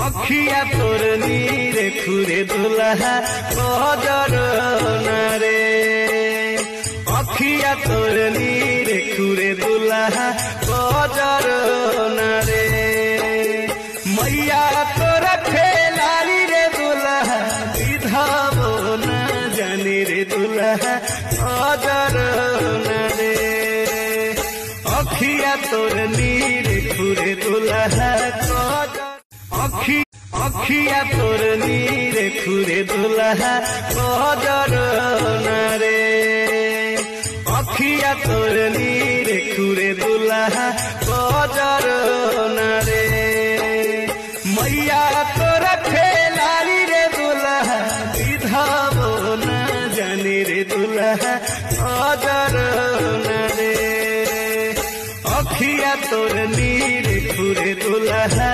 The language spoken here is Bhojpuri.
अखिया तोर नीरे खुरे दुल्हा कजर नारे अखिया तोर नीरे खुरे दुल्हा कजर नारे मैया तोर खेलाड़ी रे दुल्हा विधवो न जाने रे दुल्हा कजर नारे अखिया तोर नीरे खुरे दुल्हा कजर अखिया तोर नीरे खुरे दुल्हा कजर नारे अखिया तोर नीरे खुरे दुल्हा कजर नारे मैया तोर खेलाड़ी रे दुल्हा विधवो न जाने रे दुल्हा कजर नारे अखिया तोर नीरे खुरे दुल्हा